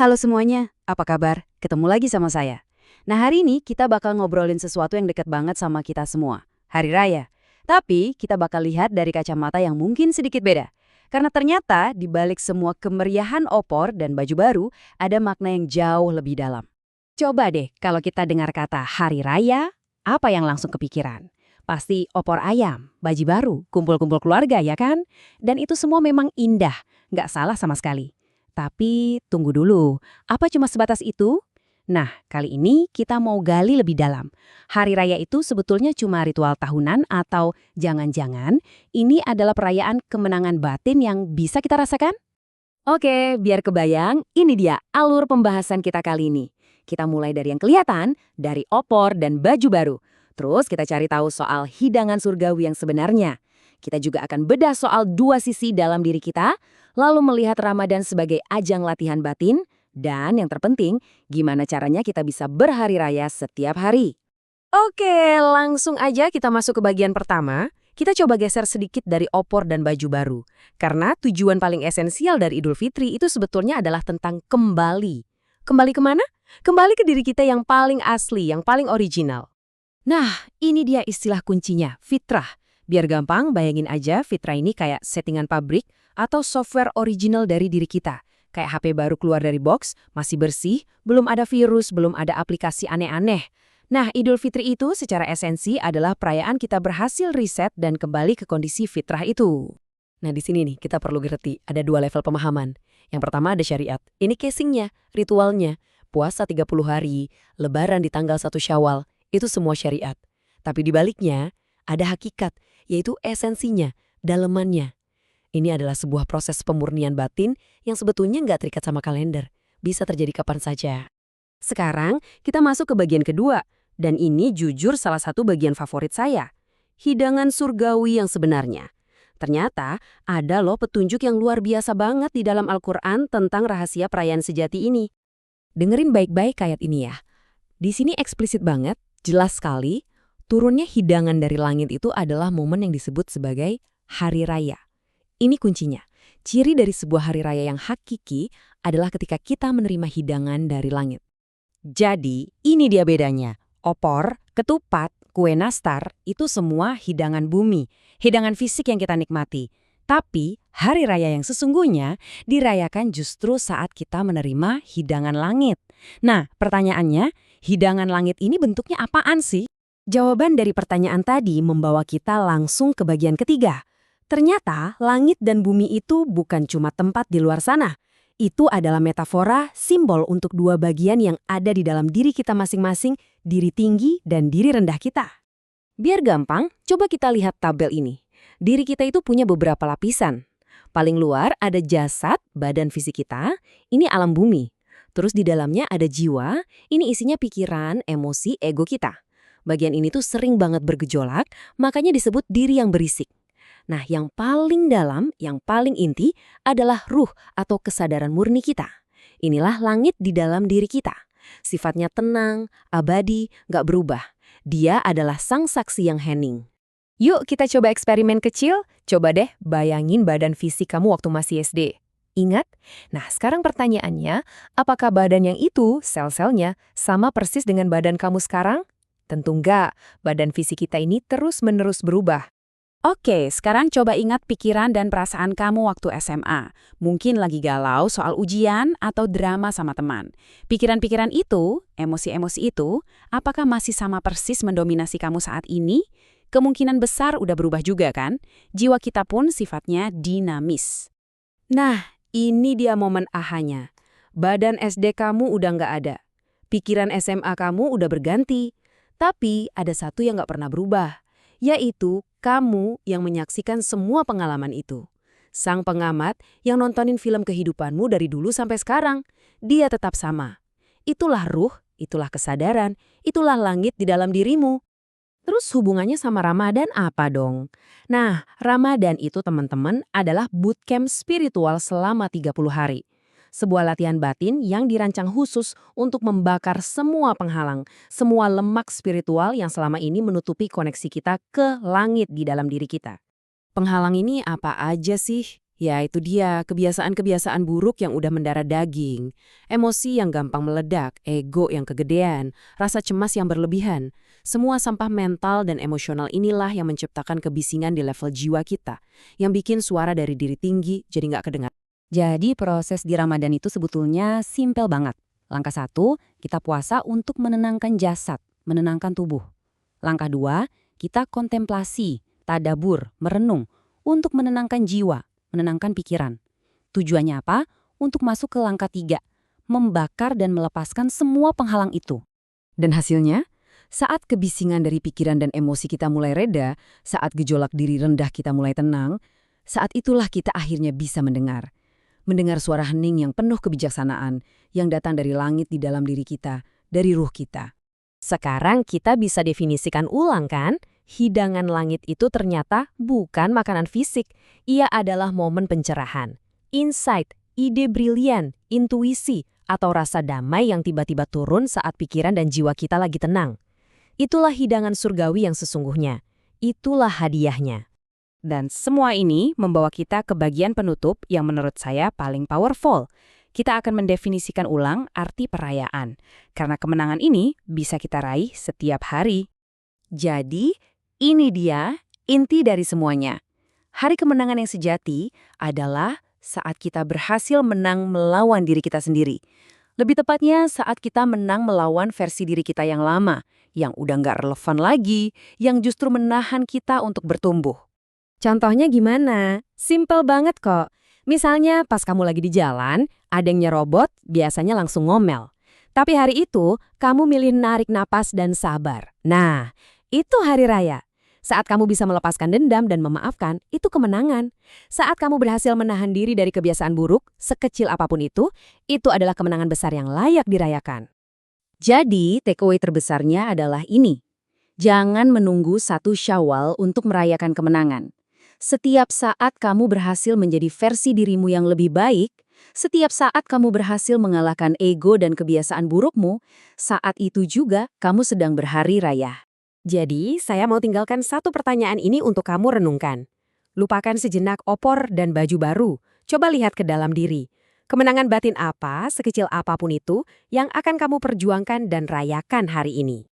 Halo semuanya, apa kabar? Ketemu lagi sama saya. Nah hari ini kita bakal ngobrolin sesuatu yang dekat banget sama kita semua, Hari Raya. Tapi kita bakal lihat dari kacamata yang mungkin sedikit beda. Karena ternyata di balik semua kemeriahan opor dan baju baru, ada makna yang jauh lebih dalam. Coba deh kalau kita dengar kata Hari Raya, apa yang langsung kepikiran? Pasti opor ayam, baju baru, kumpul-kumpul keluarga ya kan? Dan itu semua memang indah, nggak salah sama sekali. Tapi tunggu dulu, apa cuma sebatas itu? Nah, kali ini kita mau gali lebih dalam. Hari Raya itu sebetulnya cuma ritual tahunan atau jangan-jangan ini adalah perayaan kemenangan batin yang bisa kita rasakan? Oke, biar kebayang, ini dia alur pembahasan kita kali ini. Kita mulai dari yang kelihatan, dari opor dan baju baru. Terus kita cari tahu soal hidangan surgawi yang sebenarnya. Kita juga akan bedah soal dua sisi dalam diri kita, lalu melihat Ramadan sebagai ajang latihan batin, dan yang terpenting, gimana caranya kita bisa berhari raya setiap hari. Oke, langsung aja kita masuk ke bagian pertama. Kita coba geser sedikit dari opor dan baju baru. Karena tujuan paling esensial dari Idul Fitri itu sebetulnya adalah tentang kembali. Kembali kemana? Kembali ke diri kita yang paling asli, yang paling original. Nah, ini dia istilah kuncinya, fitrah. Biar gampang, bayangin aja fitrah ini kayak settingan pabrik atau software original dari diri kita. Kayak HP baru keluar dari box, masih bersih, belum ada virus, belum ada aplikasi aneh-aneh. Nah, Idul Fitri itu secara esensi adalah perayaan kita berhasil riset dan kembali ke kondisi fitrah itu. Nah, di sini nih kita perlu ngerti, ada dua level pemahaman. Yang pertama ada syariat. Ini casingnya, ritualnya. Puasa 30 hari, lebaran di tanggal 1 Syawal, itu semua syariat. Tapi di baliknya, ada hakikat, yaitu esensinya, dalemannya. Ini adalah sebuah proses pemurnian batin yang sebetulnya nggak terikat sama kalender. Bisa terjadi kapan saja. Sekarang, kita masuk ke bagian kedua. Dan ini jujur salah satu bagian favorit saya. Hidangan surgawi yang sebenarnya. Ternyata, ada loh petunjuk yang luar biasa banget di dalam Al-Quran tentang rahasia perayaan sejati ini. Dengerin baik-baik ayat ini ya. Di sini eksplisit banget, jelas sekali, turunnya hidangan dari langit itu adalah momen yang disebut sebagai Hari Raya. Ini kuncinya. Ciri dari sebuah hari raya yang hakiki adalah ketika kita menerima hidangan dari langit. Jadi, ini dia bedanya. Opor, ketupat, kue nastar, itu semua hidangan bumi, hidangan fisik yang kita nikmati. Tapi, hari raya yang sesungguhnya dirayakan justru saat kita menerima hidangan langit. Nah, pertanyaannya, hidangan langit ini bentuknya apaan sih? Jawaban dari pertanyaan tadi membawa kita langsung ke bagian ketiga. Ternyata, langit dan bumi itu bukan cuma tempat di luar sana. Itu adalah metafora, simbol untuk dua bagian yang ada di dalam diri kita masing-masing, diri tinggi dan diri rendah kita. Biar gampang, coba kita lihat tabel ini. Diri kita itu punya beberapa lapisan. Paling luar ada jasad, badan fisik kita, ini alam bumi. Terus di dalamnya ada jiwa, ini isinya pikiran, emosi, ego kita. Bagian ini tuh sering banget bergejolak, makanya disebut diri yang berisik. Nah, yang paling dalam, yang paling inti adalah ruh atau kesadaran murni kita. Inilah langit di dalam diri kita. Sifatnya tenang, abadi, nggak berubah. Dia adalah sang saksi yang hening. Yuk kita coba eksperimen kecil. Coba deh bayangin badan fisik kamu waktu masih SD. Ingat? Nah, sekarang pertanyaannya, apakah badan yang itu, sel-selnya, sama persis dengan badan kamu sekarang? Tentu enggak. Badan fisik kita ini terus-menerus berubah. Oke, sekarang coba ingat pikiran dan perasaan kamu waktu SMA. Mungkin lagi galau soal ujian atau drama sama teman. Pikiran-pikiran itu, emosi-emosi itu, apakah masih sama persis mendominasi kamu saat ini? Kemungkinan besar udah berubah juga kan? Jiwa kita pun sifatnya dinamis. Nah, ini dia momen ahanya. Badan SD kamu udah nggak ada. Pikiran SMA kamu udah berganti. Tapi ada satu yang nggak pernah berubah. Yaitu kamu yang menyaksikan semua pengalaman itu. Sang pengamat yang nontonin film kehidupanmu dari dulu sampai sekarang. Dia tetap sama. Itulah ruh, itulah kesadaran, itulah langit di dalam dirimu. Terus hubungannya sama Ramadan apa dong? Nah, Ramadan itu teman-teman adalah bootcamp spiritual selama 30 hari. Sebuah latihan batin yang dirancang khusus untuk membakar semua penghalang, semua lemak spiritual yang selama ini menutupi koneksi kita ke langit di dalam diri kita. Penghalang ini apa aja sih? Ya, itu dia, kebiasaan-kebiasaan buruk yang udah mendarah daging, emosi yang gampang meledak, ego yang kegedean, rasa cemas yang berlebihan. Semua sampah mental dan emosional inilah yang menciptakan kebisingan di level jiwa kita, yang bikin suara dari diri tinggi jadi nggak kedengar. Jadi proses di Ramadan itu sebetulnya simpel banget. Langkah 1, kita puasa untuk menenangkan jasad, menenangkan tubuh. Langkah 2, kita kontemplasi, tadabur, merenung, untuk menenangkan jiwa, menenangkan pikiran. Tujuannya apa? Untuk masuk ke langkah 3, membakar dan melepaskan semua penghalang itu. Dan hasilnya? Saat kebisingan dari pikiran dan emosi kita mulai reda, saat gejolak diri rendah kita mulai tenang, saat itulah kita akhirnya bisa mendengar. Mendengar suara hening yang penuh kebijaksanaan, yang datang dari langit di dalam diri kita, dari ruh kita. Sekarang kita bisa definisikan ulang kan? Hidangan langit itu ternyata bukan makanan fisik. Ia adalah momen pencerahan, insight, ide brilian, intuisi, atau rasa damai yang tiba-tiba turun saat pikiran dan jiwa kita lagi tenang. Itulah hidangan surgawi yang sesungguhnya. Itulah hadiahnya. Dan semua ini membawa kita ke bagian penutup yang menurut saya paling powerful. Kita akan mendefinisikan ulang arti perayaan, karena kemenangan ini bisa kita raih setiap hari. Jadi, ini dia inti dari semuanya. Hari kemenangan yang sejati adalah saat kita berhasil menang melawan diri kita sendiri. Lebih tepatnya saat kita menang melawan versi diri kita yang lama, yang udah nggak relevan lagi, yang justru menahan kita untuk bertumbuh. Contohnya gimana? Simple banget kok. Misalnya pas kamu lagi di jalan, ada yang nyerobot, biasanya langsung ngomel. Tapi hari itu, kamu milih narik napas dan sabar. Nah, itu hari raya. Saat kamu bisa melepaskan dendam dan memaafkan, itu kemenangan. Saat kamu berhasil menahan diri dari kebiasaan buruk, sekecil apapun itu adalah kemenangan besar yang layak dirayakan. Jadi, takeaway terbesarnya adalah ini. Jangan menunggu 1 Syawal untuk merayakan kemenangan. Setiap saat kamu berhasil menjadi versi dirimu yang lebih baik, setiap saat kamu berhasil mengalahkan ego dan kebiasaan burukmu, saat itu juga kamu sedang berhari raya. Jadi, saya mau tinggalkan satu pertanyaan ini untuk kamu renungkan. Lupakan sejenak opor dan baju baru. Coba lihat ke dalam diri. Kemenangan batin apa, sekecil apapun itu, yang akan kamu perjuangkan dan rayakan hari ini?